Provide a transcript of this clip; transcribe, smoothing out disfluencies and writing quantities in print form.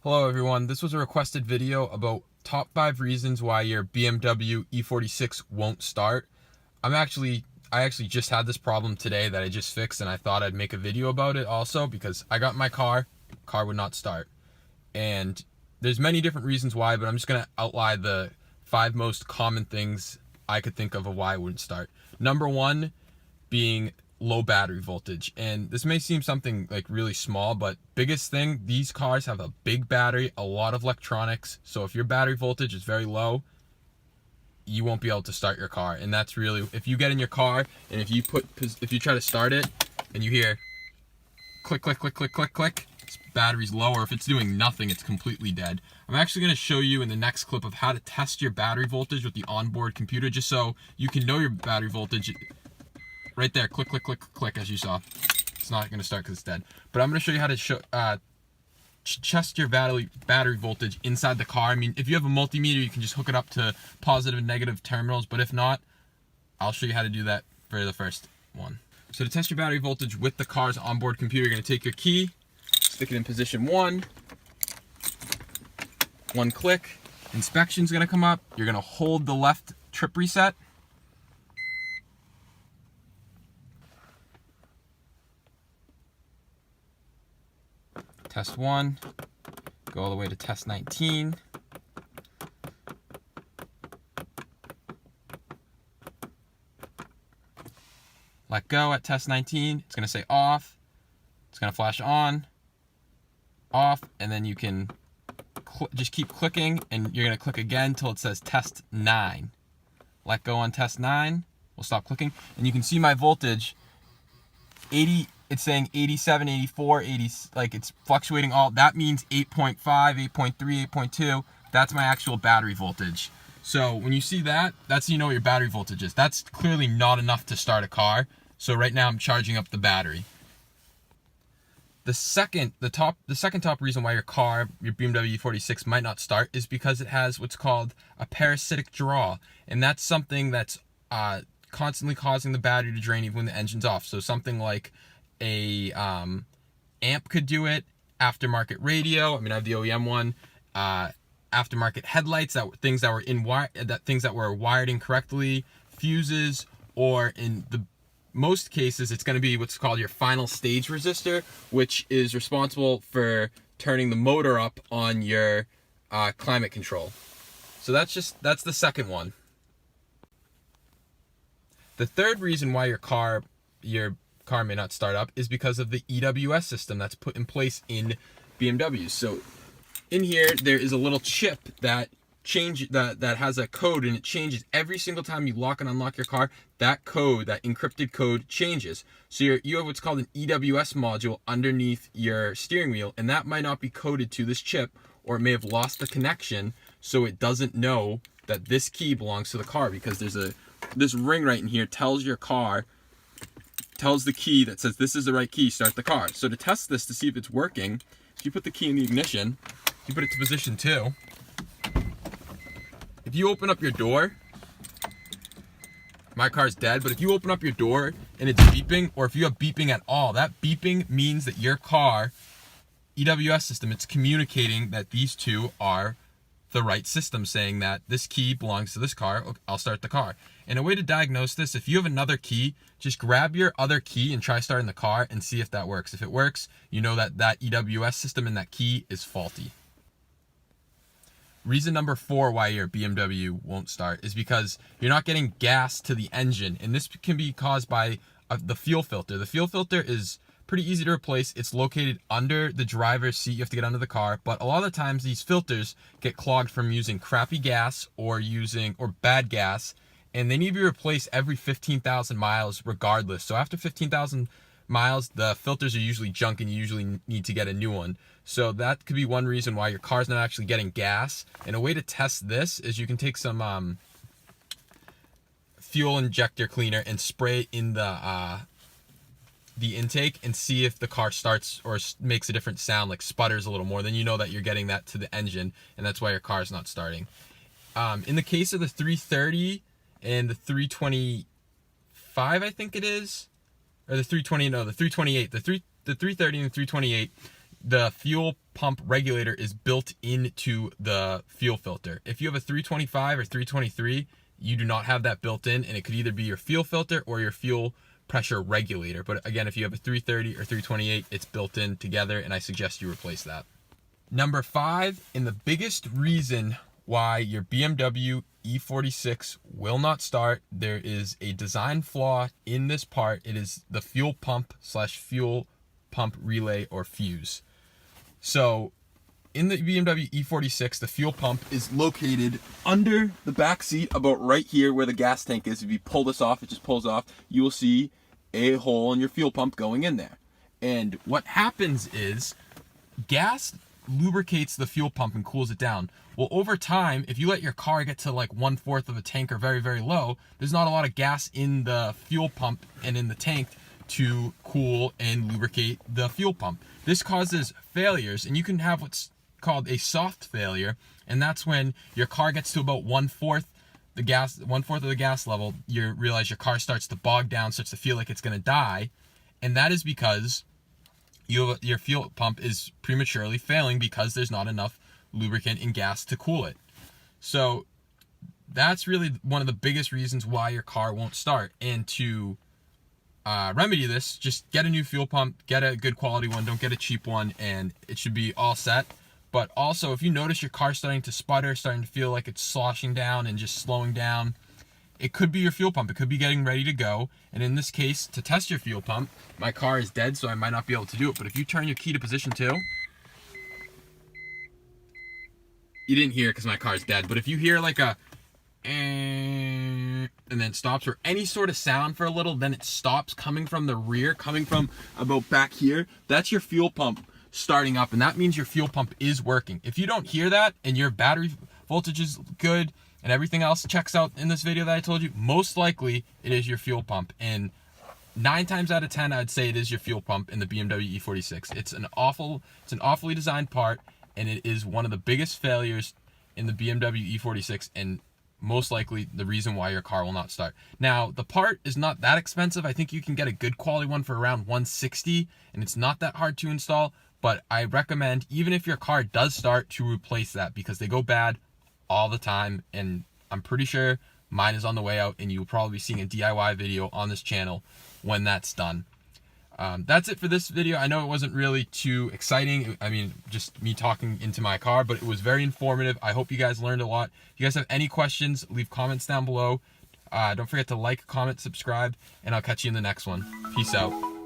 Hello everyone, this was a requested video about top 5 reasons why your BMW E46 won't start. I actually just had this problem today that I just fixed, and I thought I'd make a video about it also because I got in my car would not start. And there's many different reasons why, but I'm just going to outline the 5 most common things I could think of why it wouldn't start. Number 1 being low battery voltage, and this may seem something like really small, but biggest thing, these cars have a big battery, a lot of electronics, so if your battery voltage is very low, you won't be able to start your car. And that's really, if you get in your car and if you try to start it and you hear click click click click click click, battery's low, or if it's doing nothing, it's completely dead. I'm actually going to show you in the next clip of how to test your battery voltage with the onboard computer, just so you can know your battery voltage. Right there, click, click, click, click, as you saw. It's not going to start because it's dead. But I'm going to show you how to test your battery voltage inside the car. I mean, if you have a multimeter, you can just hook it up to positive and negative terminals. But if not, I'll show you how to do that for the first one. So to test your battery voltage with the car's onboard computer, you're going to take your key, stick it in position 1. One click. Inspection's going to come up. You're going to hold the left trip reset. Test 1, go all the way to test 19. Let go at test 19. It's going to say off. It's going to flash on, off, and then you can just keep clicking, and you're going to click again until it says test 9. Let go on test 9. We'll stop clicking, and you can see my voltage, 80. It's saying 87, 84, 80, like it's fluctuating all. That means 8.5, 8.3, 8.2. That's my actual battery voltage. So when you see that, that's, you know, what your battery voltage is. That's clearly not enough to start a car. So right now I'm charging up the battery. The second top reason why your BMW E46 might not start is because it has what's called a parasitic draw. And that's something that's constantly causing the battery to drain even when the engine's off. So something like a amp could do it, aftermarket radio, I mean I have the OEM one, aftermarket headlights, things that were wired incorrectly, fuses, or in the most cases it's going to be what's called your final stage resistor, which is responsible for turning the motor up on your climate control. So that's the second one. The third reason why your car may not start up is because of the EWS system that's put in place in BMWs. So in here there is a little chip that has a code, and it changes every single time you lock and unlock your car. That code, that encrypted code, changes. So you have what's called an EWS module underneath your steering wheel, and that might not be coded to this chip, or it may have lost the connection, so it doesn't know that this key belongs to the car, because this ring right in here tells the key that says this is the right key, start the car. So to test this, to see if it's working, if you put the key in the ignition, you put it to position 2. If you open up your door, my car's dead, but if you open up your door and it's beeping, or if you have beeping at all, that beeping means that your car, EWS system, it's communicating that these two are the right system, saying that this key belongs to this car. Okay, I'll start the car. And a way to diagnose this, if you have another key, just grab your other key and try starting the car and see if that works. If it works, you know that EWS system and that key is faulty. Reason number 4 why your BMW won't start is because you're not getting gas to the engine, and this can be caused by the fuel filter. The fuel filter is pretty easy to replace. It's located under the driver's seat. You have to get under the car, but a lot of the times these filters get clogged from using crappy gas or bad gas, and they need to be replaced every 15,000 miles regardless. So after 15,000 miles, the filters are usually junk and you usually need to get a new one. So that could be one reason why your car's not actually getting gas. And a way to test this is you can take some fuel injector cleaner and spray it in the intake and see if the car starts or makes a different sound, like sputters a little more. Then you know that you're getting that to the engine, and that's why your car's not starting. In the case of the 330 and the 325, I think it is, or the 320, no, the 328, the 330 and the 328, the fuel pump regulator is built into the fuel filter. If you have a 325 or 323, you do not have that built in, and it could either be your fuel filter or your fuel pressure regulator. But again, if you have a 330 or 328, it's built in together, and I suggest you replace that. Number 5, and the biggest reason why your BMW E46 will not start, there is a design flaw in this part. It is the fuel pump / fuel pump relay or fuse. So in the BMW E46, the fuel pump is located under the back seat, about right here where the gas tank is. If you pull this off, it just pulls off, you will see a hole in your fuel pump going in there. And what happens is gas lubricates the fuel pump and cools it down. Well, over time, if you let your car get to like 1/4 of a tank or very, very low, there's not a lot of gas in the fuel pump and in the tank to cool and lubricate the fuel pump. This causes failures, and you can have what's called a soft failure, and that's when your car gets to about 1/4 of the gas level. You realize your car starts to bog down, starts to feel like it's going to die, and that is because your fuel pump is prematurely failing because there's not enough lubricant and gas to cool it. So that's really one of the biggest reasons why your car won't start. And to remedy this, just get a new fuel pump, get a good quality one, don't get a cheap one, and it should be all set. But also, if you notice your car starting to sputter, starting to feel like it's sloshing down and just slowing down, it could be your fuel pump. It could be getting ready to go. And in this case, to test your fuel pump, my car is dead, so I might not be able to do it. But if you turn your key to position 2, you didn't hear it because my car's dead. But if you hear like a and then stops, or any sort of sound for a little, then it stops coming from the rear, coming from about back here, that's your fuel pump starting up, and that means your fuel pump is working. If you don't hear that and your battery voltage is good and everything else checks out in this video that I told you, most likely it is your fuel pump. And 9 times out of 10, I'd say it is your fuel pump in the BMW E46. It's an awfully designed part, and it is one of the biggest failures in the BMW E46, and most likely the reason why your car will not start. Now, the part is not that expensive. I think you can get a good quality one for around $160, and it's not that hard to install. But I recommend, even if your car does start, to replace that, because they go bad all the time, and I'm pretty sure mine is on the way out, and you'll probably be seeing a DIY video on this channel when that's done. That's it for this video. I know it wasn't really too exciting. I mean, just me talking into my car, but it was very informative. I hope you guys learned a lot. If you guys have any questions, leave comments down below. Don't forget to like, comment, subscribe, and I'll catch you in the next one. Peace out.